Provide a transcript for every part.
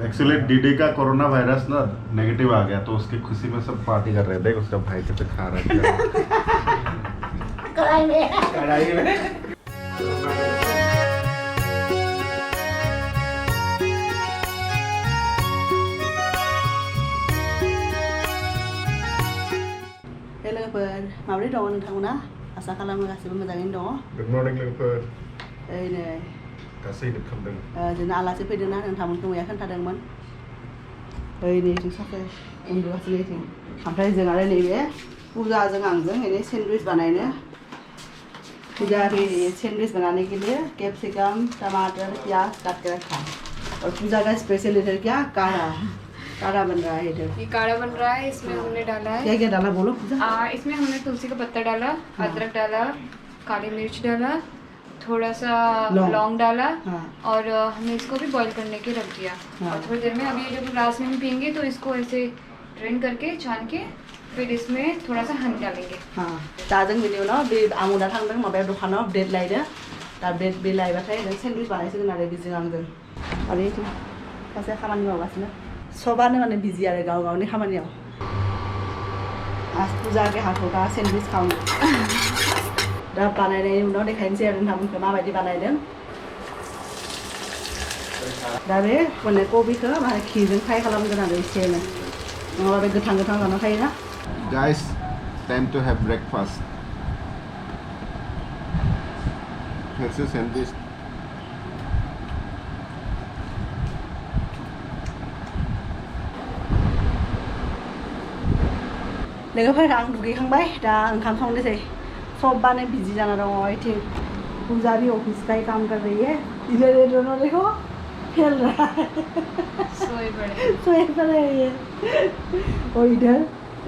Actually दीदी का corona virus ना negative आ गया तो उसकी खुशी में सब पार्टी कर रहे थे। उसका भाई कैसे खा रहा है कढ़ाई में लोगोफोर माबोरै दङ नोंथांमोना आसा खालामो गासिबो मोजाङैनो दङ। गुड मर्निं लोगोफोर। ओइ नै गासै खालामदों जोंना आलासि फैदोंना नोंथांमोनखौ मैया खोन्थादोंमोन। ओइ नै जों सासे उन्दुगासिनो इथिं ओमफ्राय जों आरो नैबे पुजाजों आंजों ओरै सेन्डविच बानायनो पूजा भी सैंडविच बनाने के लिए कैप्सिकम टमाटर प्याज काट के रखा और पूजा का स्पेशल इधर क्या काढ़ा बन रहा है। इधर ये काढ़ा बन रहा है। इसमें हमने डाला है क्या क्या डाला बोलो पूजा। इसमें हमने तुलसी का पत्ता डाला, अदरक डाला, काली मिर्च डाला, थोड़ा सा लौंग डाला और हमने इसको भी बॉईल करने के रख दिया। और थोड़ी देर में अभी जब ग्लास में हम पियेंगे तो इसको ऐसे ड्रेन करके छान के फिर इसमें थोड़ा सा हनी डालेंगे। हाँ दाजों बिनि उनाव बे आमुना थांदों माबायाव दखानाव ब्रेड लायदो दा ब्रेड बे लायबाथाय जों सेन्डविच बानायसिगोन आरो बिजों आंजों आरो इथिं सासे खामानि मावगासिनो सबानो माने बिजि आरो गाव गावनि खामानियाव। आज पूजा के हाथों का सैंडविच खाऊंगी दा बानायनायनि उनाव देखायनोसै आरो नोंथांमोनखौ माबायदि बानायदों। दा बे माने कबिखौ माने घिजों फ्राय खालामगोन आरो एसेनो नङाबा बे गोथां गोथां जाना थायोना। Guys, time to have breakfast. Here's a sandwich. लोगोफोर आं दुगैखांबाय दा ओंखाम संनोसै सबबानो बिजि जाना दङ। इथिं पूजा भी ऑफिस का ही काम कर रही है। इधर ये दोनों देखो खेल रहा है सोए पड़े ये और इधर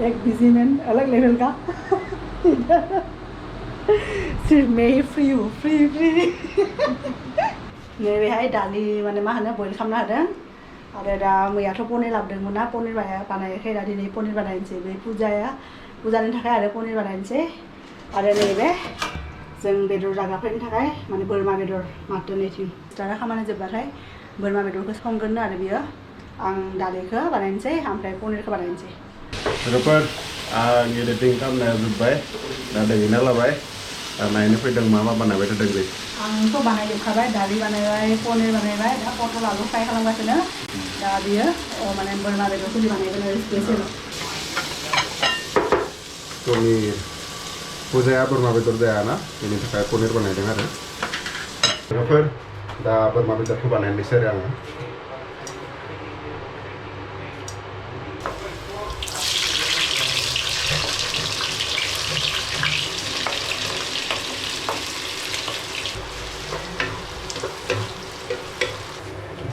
एक बिजी मैन अलग लेवल का इधर सिर्फ मैं ही फ्री हूँ फ्री नैबेहाय दालि माने मा होनो बयल खालामना होदों आरो दा मैयाथ' पनिर लाबोदोंमोन ना पनिर बानायाखै दा दिनै पनिर बानायनोसै बे पूजानि थाखाय आरो पनिर बानायनोसै आरो नैबे जों बेदर जाग्राफोरनि थाखाय माने बोरमा बेदर माथो नैथिं दाना खामानि जोबबाथाय बोरमा बेदरखौ संगोन आरो बियो आं दालिखौ बानायनोसै ओमफ्राय पनिरखौ बानायनोसै। लोगोफोर आं एडिटिं खालामनाया जोब्बाय दा दैना लाबाय नायनो फैदों मा बानायबाय थादों बे। आंथ' बानायजोबखाबाय दालि बानायबाय पनिर बानायबाय दा पटल आलु फ्राय खालामगासिनो दा बियो माने बोरमा बेदरखौ बानायगोन आरो स्पेसियेल पनिर पूजाया बोरमा बेदर जायाना बेनि थाखाय पनिर बानायदों आरो लोगोफोर दा बोरमा बेदरखौ बानायनोसै आरो आङो।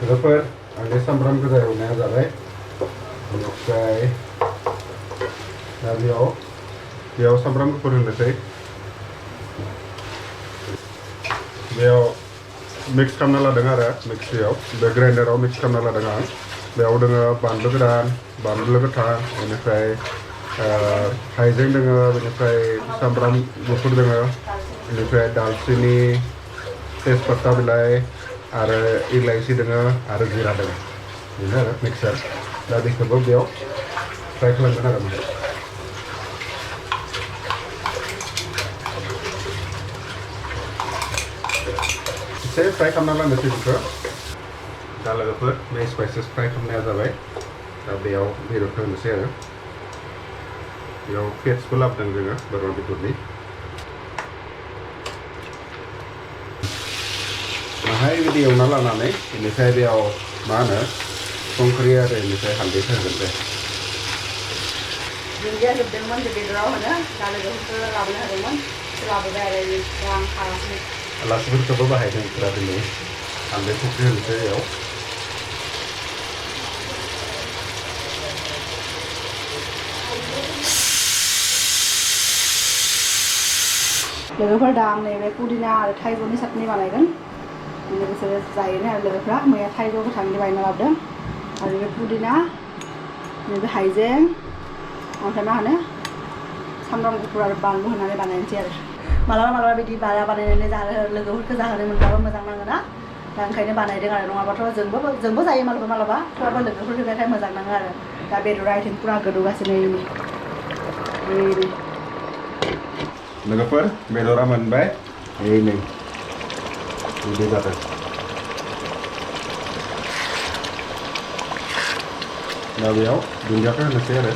लोगोफोर आंनि सामब्राम गोजा एवनाया जाबाय बेनिफ्राय दा बेयाव सामब्राम गुफुर होनोसै बेयाव मिक्स खालामना लादों आरो मिक्सियाव बे ग्राइन्डाराव मिक्स खालामना लादों आं बेयाव दोङो बानलु गोरान बानलु गोथां बेनिफ्राय हाइजें दोङो बेनिफ्राय सामब्राम गुफुर दोङो बेनिफ्राय दालचिनि तेजपत्ता बिलाइ आरो इलाइसि दोङो आरो जिरा दोङो बेनो आरो मिक्सार दा बेखौबो बेयाव फ्राय खालामगोन आरो एसे फ्राय खालामना लानोसै बेखौ दा लोगोफोर बे स्पाइसेस फ्राय खालामनाया जाबाय दा बेयाव बेदरखौ होनोसै आरो बेयाव पेट्सबो लाबोदों जोङो बोरमा बेदरनि बाहाय बिदि एवना लानानै बेनिफ्राय बेयाव मा होनो संख्रि आरो बेनिफ्राय हालदै होगोन दे दुन्दिया जोबदोंमोन बेदराव होनो दा लोगोफोरखौ लाबोनो होदोंमोन लाबोबाय आरो आं खागासिनो आलासिफोरखौबो बाहायदों फोरा दिनै हालदै संख्रि होनोसै बेयाव लोगोफोर दा आं नैबे पुदिना आरो थाइजौनि चाटनि बानायगोन बिसोरो जायोनो आरो लोगोफ्रा मैया थाइजौ गोथांनि बायना लाबोदों आरो बे पुदिना नैबे हाइजें ओमफ्राय मा होनो सामब्राम गुफुर आरो बानलु होनानै बानायनोसै आरो मालाबा बिदि बारा बानायनानै लोगोफोरखौ जाहोनो मोनब्लाबो मोजां नाङोना दा ओंखायनो बानायदों आरो नङाबाथ' जोंबो जायो मालाबा मालाबा थेवबाबो लोगोफोर फैबाथाय मोजां नाङो आरो दा बेदरा आथिं पुरा गोदौगासिनो लोगोफोर बेदरा मोनबाय नै बिदि जादों दा बेयाव दुन्दियाखौ होनोसै आरो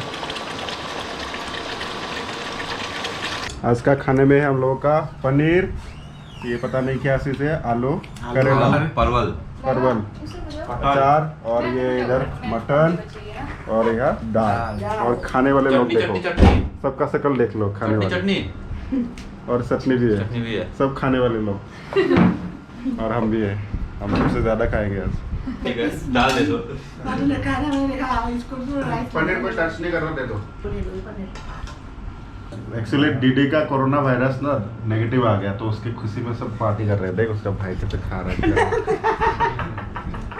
आज का खाने में हम लोगों का पनीर ये पता नहीं क्या चीज़ है आलू करेला परवल अचार और ये इधर मटन और यहाँ दाल और खाने वाले लोग देखो सबका शकल देख लो खाने वाले चटनी और चटनी भी चटनी भी है सब खाने वाले लोग और हम भी है हम सबसे ज्यादा खाएंगे आज ठीक है दाल दे दो पनीर को टच नहीं करना दे दो एक्चुअली डीडी का कोरोना वायरस ना नेगेटिव आ गया तो उसकी खुशी में सब पार्टी कर रहे थे उसका भाई कैसे खा रहा है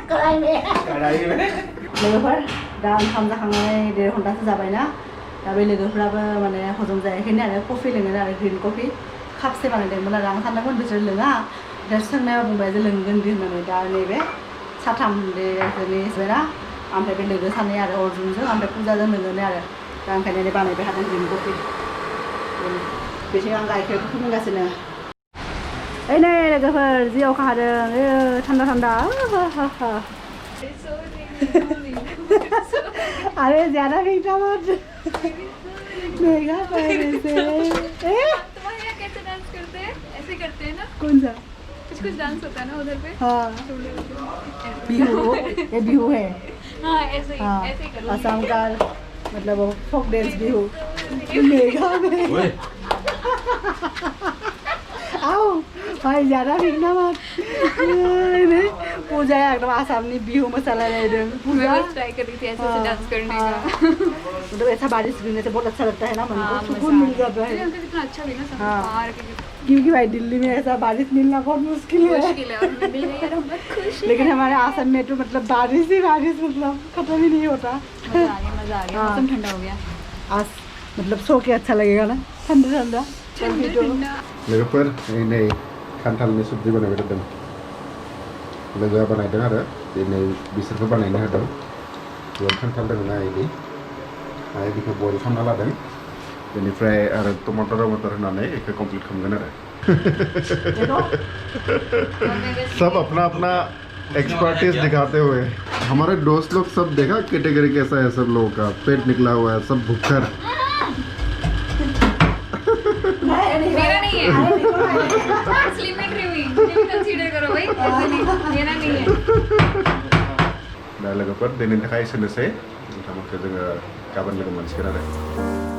कढ़ाई में लोगोफोर दा ओंखाम जाखांनानै 1.5 घन्टासो जाबायना दा बे लोगोफ्राबो माने हजम जायाखैनो आरो कफि लोङो आरो ग्रिन कफि कापसे बानायदोंमोन आरो आं सानदोंमोन बिसोर लोङा दा सोंनायाव बुंबाय जे लोंगोन दि होननानै दा नैबे साथाम जोंनि इसबायना ओमफ्राय बे लोगो सानै आरो अर्जुनजों ओमफ्राय पुजाजों लोङोनो आरो दा ओंखायनो बानायबाय थादों ग्रिन कफि बेथिं आं गाइखेरखौ फुदुंगासिनो ओइ नै लोगोफोर जि अखा हादों थान्दा थान्दा अरे ज्यादा भीगना मत मेघा पहले से तुम्हारे यहाँ कैसे डांस करते हैं ऐसे करते हैं ना कौन सा कुछ डांस होता है ना उधर पे हाँ बिहू ये बिहू है हाँ ऐसे ही हाँ ऐसे ही करो असम का मतलब वो फोक डांस बिहू मेघा में आओ भाई ज्यादा भीगना मत पूजा एकदम आसामनी बिहू मसाला ले दे मैं बस ट्राई कर रही थी ऐसे ऐसे डांस करने का मतलब ऐसा बारिश गिरने से बहुत अच्छा लगता है ना मन को हाँ, सुकून मिल जाता है अंकल कितना अच्छा भी ना सब हाँ। बाहर के क्योंकि भाई दिल्ली में ऐसा बारिश मिलना बहुत मुश्किल है मुश्किल है और हमें मिल गई यार हम बहुत खुश हैं लेकिन हमारे आसाम में तो मतलब बारिश ही बारिश मतलब खत्म ही नहीं होता मजा आ गया हाँ। मौसम ठंडा हो गया आज मतलब सो के अच्छा लगेगा ना ठंडा ठंडा ठंडा लोगोफोर नै खान्थालनि सब्जि बानायबाय थादों लोगोआ बानायदों आरो दिनै बिसोरखौ बानायनो होदों बेयाव खान्थाल दङ ना इदि आरो बेखौ बयल खालामना लादों बेनिफ्राय आरो टमाटर होनानै बेखौ कमप्लिट खालामगोन आरो सब अपना अपना एक्सपर्टीज दिखाते हुए हमारे दोस्त लोग सब देखा कैटेगरी कैसा है सब लोगों का पेट निकला हुआ है सब भूखकर मेरा नहीं है लिमिटरी हुई मुझे भी कंसीडर करो भाई ऐसे नहीं मेरा नहीं है दा लोगोफोर दिनैनि थाखाय एसेनोसै नोंथांमोनखौ जोङो गाबोन लोगो मोनसिगोन आरो